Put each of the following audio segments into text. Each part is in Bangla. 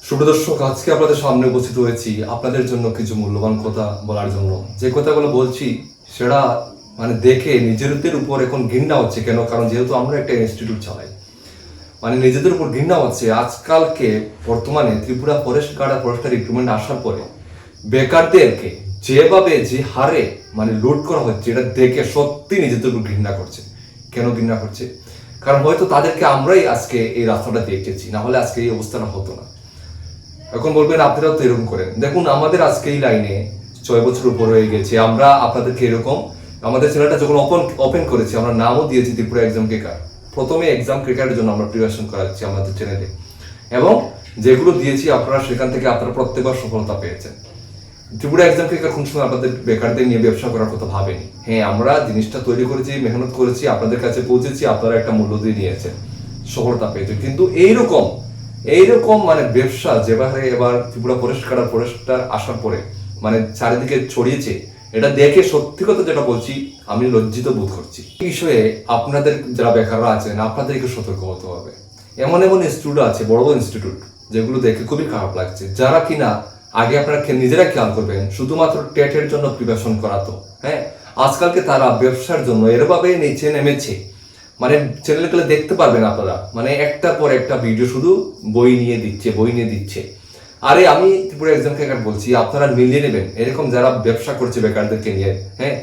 সুপ্রদর্শক, আজকে আপনাদের সামনে উপস্থিত হয়েছি আপনাদের জন্য কিছু মূল্যবান কথা বলার জন্য। যে কথাগুলো বলছি সেটা দেখে নিজেদের উপর এখন ঘৃণা হচ্ছে। কেন? কারণ যেহেতু আমরা একটা ইনস্টিটিউট চালাই, নিজেদের উপর ঘৃণা হচ্ছে। আজকালকে বর্তমানে ত্রিপুরা ফরেস্ট গার্ড আর ফরেস্টার রিক্রুটমেন্ট আসার পরে বেকারদেরকে যেভাবে যে হারে লুট করা হচ্ছে, এটা দেখে সত্যি নিজেদের উপর ঘৃণা করছে। কেন ঘৃণা করছে? কারণ হয়তো তাদেরকে আমরাই আজকে এই রাস্তাটা দেখেছি, না হলে আজকে এই অবস্থাটা হতো না। এখন বলবেন আপনারাও তো এরকম করেন। দেখুন, আমাদের আজকে এই লাইনে 6 বছর উপর হয়ে গেছে। আমরা আপনাদেরকে এরকম আমাদের চ্যানেলটা যখন ওপেন করেছি, আমরা নামও দিয়েছি ত্রিপুরা এক্সাম ক্রেকার। প্রথমে এক্সাম ক্রেকারের জন্য আমরা প্রিপারেশন করাচ্ছি আমাদের চ্যানেলে, এবং যেগুলো দিয়েছি আপনারা সেখান থেকে আপনারা প্রত্যেকবার সফলতা পেয়েছেন। ত্রিপুরা এক্সাম ক্রেকার কোন সময় আপনাদের বেকারদের নিয়ে ব্যবসা করার কথা ভাবেনি। হ্যাঁ, আমরা জিনিসটা তৈরি করেছি, মেহনত করেছি, আপনাদের কাছে পৌঁছেছি, আপনারা একটা মূল্য দিয়ে নিয়েছেন, সফলতা পেয়েছেন। কিন্তু এইরকম ব্যবসা যেভাবে এবার ত্রিপুরা ফরেস্টার আসার পরে চারিদিকে ছড়িয়েছে, এটা দেখে সত্যি কথা যেটা বলছি, আমি লজ্জিত বোধ করছি। এই বিষয়ে আপনাদের যারা বেকাররা আছেন, আপনাদেরকে সতর্ক হতে হবে। এমন ইনস্টিটিউট আছে, বড় বড় ইনস্টিটিউট, যেগুলো দেখে খুবই খারাপ লাগছে। যারা কিনা আগে আপনারা নিজেরা খেয়াল করবেন, শুধুমাত্র টেটের জন্য প্রিপারেশন করাতো। হ্যাঁ, আজকালকে তারা ব্যবসার জন্য এরভাবে নিচে নেমেছে। চ্যানেলগুলো দেখতে পারবেন আপনারা, একটার পর একটা ভিডিও শুধু বই নিয়ে দিচ্ছে। আরে আমি ত্রিপুরা এক্সাম ক্রেকার বলছি, আপনারা মিলিয়ে নেবেন এরকম যারা ব্যবসা করছে বেকারদেরকে নিয়ে। হ্যাঁ,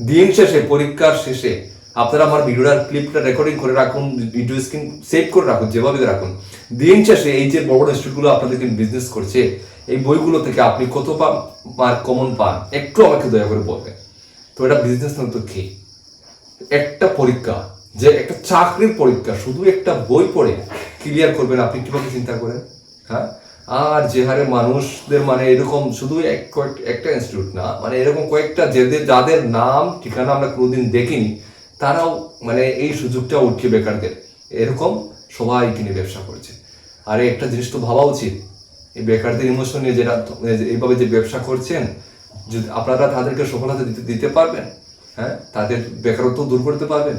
দিন শেষে, পরীক্ষার শেষে আপনারা আমার ভিডিওটার ক্লিপটা রেকর্ডিং করে রাখুন, ভিডিও স্ক্রিন সেভ করে রাখুন, যেভাবে রাখুন। দিন শেষে এই যে বড় ইনস্টিটিউটগুলো আপনাদেরকে বিজনেস করছে, এই বইগুলো থেকে আপনি কত মার্ক কমন পান একটু আমাকে দয়া করে বলবেন। তো এটা বিজনেস না তো কি? একটা পরীক্ষা, যে একটা চাকরির পরীক্ষা, শুধু একটা বই পড়ে ক্লিয়ার করবেন, আপনি কিভাবে চিন্তা করেন? হ্যাঁ, আর যে হারে মানুষদের এরকম শুধু একটা ইনস্টিটিউট না, এরকম কয়েকটা যাদের নাম ঠিকানা আমরা কোনোদিন দেখিনি, তারাও এই সুযোগটা উঠছে বেকারদের, এরকম সবাই কিনে ব্যবসা করছে। আর একটা জিনিস তো ভাবা উচিত, এই বেকারদের ইমোশন নিয়ে যেটা এইভাবে যে ব্যবসা করছেন, যদি আপনারা তাদেরকে সফলতা দিতে পারবেন, হ্যাঁ, তাদের বেকারত্ব দূর করতে পারবেন,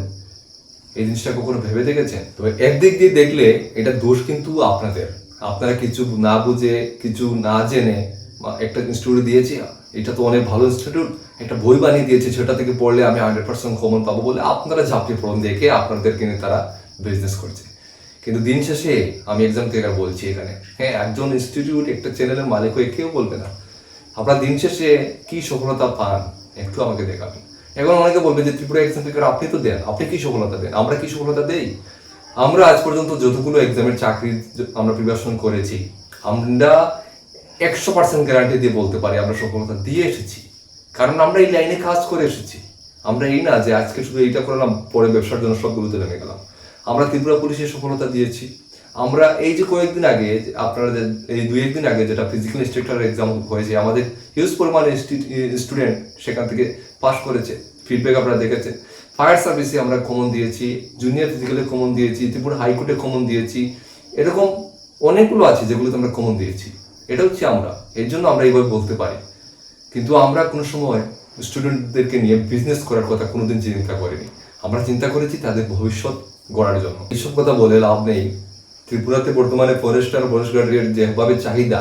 এই জিনিসটা কখনো ভেবে দেখেছেন? তো একদিক দিয়ে দেখলে এটা দোষ কিন্তু আপনাদের। আপনারা কিছু না বুঝে, কিছু না জেনে একটা ইনস্টিটিউট দিয়েছি, এটা তো অনেক ভালো ইনস্টিটিউট, একটা বই বানিয়ে দিয়েছে, সেটা থেকে পড়লে আমি 100% কমন পাবো বলে আপনারা ঝাঁপিয়ে পড়ুন, দেখে আপনাদেরকে নিয়ে তারা বিজনেস করছে। কিন্তু দিন শেষে আমি এক্সাম থেকে বলছি এখানে, হ্যাঁ, একজন ইনস্টিটিউট, একটা চ্যানেলের মালিক হয়ে কেউ বলবে না। আপনারা দিন শেষে কি সফলতা পান একটু আমাকে দেখাবেন। এখন অনেকে বলবে যে ত্রিপুরা এক্সাম থেকে আপনি তো দেন, আপনি কি সফলতা দেন? আমরা কি সফলতা দেই? আমরা আজ পর্যন্ত যতগুলো এক্সামের চাকরি আমরা প্রিপারেশন করেছি, আমরা 100% গ্যারান্টি দিয়ে বলতে পারি আমরা সফলতা দিয়ে এসেছি। কারণ আমরা এই লাইনে কাজ করে এসেছি। আমরা এই না যে আজকে শুধু এইটা করলাম, পরে ব্যবসার জন্য সবগুলোতে নেমে গেলাম। আমরা ত্রিপুরা পুলিশের সফলতা দিয়েছি। আমরা এই যে কয়েকদিন আগে, আপনারা এই 2-1 দিন আগে যেটা ফিজিক্যাল ইনস্ট্রাক্টর এক্সাম হয়েছে, আমাদের হিউজ পরিমাণে স্টুডেন্ট সেখান থেকে পাস করেছে, ফিডব্যাক আপনারা দেখেছেন। ফায়ার সার্ভিসে আমরা কমন দিয়েছি, জুনিয়র ফিজিক্যালে কমন দিয়েছি, ত্রিপুরা হাইকোর্টে কমন দিয়েছি, এরকম অনেকগুলো আছে যেগুলোতে আমরা কমন দিয়েছি। এটা হচ্ছে আমরা, এর জন্য আমরা এইভাবে বলতে পারি। কিন্তু আমরা কোনো সময় স্টুডেন্টদেরকে নিয়ে বিজনেস করার কথা কোনোদিন চিন্তা করিনি। আমরা চিন্তা করেছি তাদের ভবিষ্যৎ গড়ার জন্য। এইসব কথা বলে লাভ নেই। ত্রিপুরাতে বর্তমানে ফরেস্ট গার্ডের যেভাবে চাহিদা,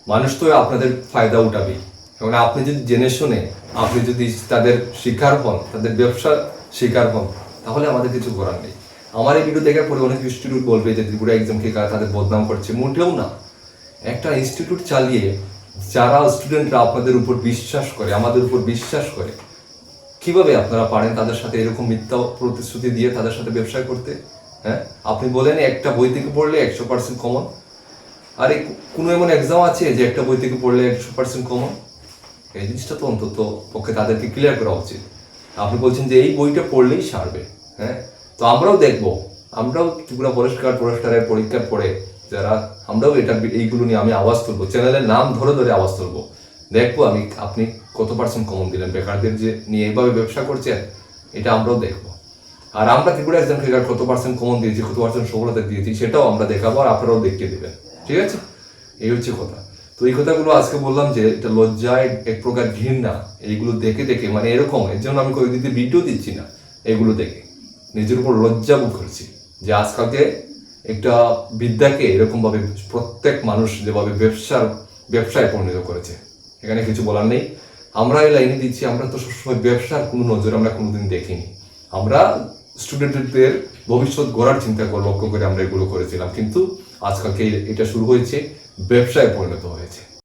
মানুষ তো আপনাদের ফায়দা উঠাবে। এবং আপনি যদি জেনে শুনে, আপনি যদি তাদের শিকার হন, তাদের ব্যবসার শিকার হন, তাহলে আমাদের কিছু করার নেই। আমার এই ভিডিও দেখার পরে অনেক ইনস্টিটিউট বলবে যে ত্রিপুরা এক্সাম ক্রেকার তাদের বদনাম করছে। মোটেও না। একটা ইনস্টিটিউট চালিয়ে যারা স্টুডেন্টরা আপনাদের উপর বিশ্বাস করে, আমাদের উপর বিশ্বাস করে, কিভাবে আপনারা পারেন তাদের সাথে এরকম মিথ্যা প্রতিশ্রুতি দিয়ে তাদের সাথে ব্যবসা করতে? হ্যাঁ, আপনি বলেন একটা বই থেকে পড়লে 100% কমন। আরে কোনো এমন এক্সাম আছে যে একটা বই থেকে পড়লে 100% কমন? এই জিনিসটা তো অন্তত পক্ষে তাদেরকে ক্লিয়ার করা উচিত। আপনি বলছেন যে এই বইটা পড়লেই সারবে। হ্যাঁ, তো আমরাও দেখবো, আমরাও ত্রিপুরা ফরেস্টারের পরীক্ষার পরে যারা, আমরাও এইগুলো নিয়ে আমি আওয়াজ তুলবো, চ্যানেলের নাম ধরে ধরে আওয়াজ তুলবো। দেখবো আপনি কত % কমন দিলেন, বেকারদের যে নিয়ে এইভাবে ব্যবসা করছেন, এটা আমরাও দেখবো। আর আমরা ত্রিপুরা এক্সাম ক্রেকার কত % কমন দিয়েছি, কত % সফলতা দিয়েছি, সেটাও আমরা দেখাবো, আর আপনারাও দেখিয়ে দেবেন। ঠিক আছে? এই হচ্ছে কথা। তো এই কথাগুলো আজকে বললাম যে এটা লজ্জায়, এক প্রকার ঘৃণা, এইগুলো দেখে এরকম। এর জন্য আমি কয়েকদিন ভিডিও দিচ্ছি না, এগুলো দেখে নিজের উপর লজ্জা বোধ করছি যে আজকালকে একটা বিদ্যাকে এরকমভাবে প্রত্যেক মানুষ যেভাবে ব্যবসায় পরিণত করেছে, এখানে কিছু বলার নেই। আমরা এই লাইনে দিচ্ছি, আমরা তো সবসময় ব্যবসার কোনো নজর আমরা কোনোদিন দেখিনি। আমরা স্টুডেন্টদের ভবিষ্যৎ গড়ার চিন্তা করে লক্ষ্য করে আমরা এগুলো করেছিলাম, কিন্তু আজকালকে এটা শুরু হয়েছে ব্যবসায় পরিণত হয়েছে।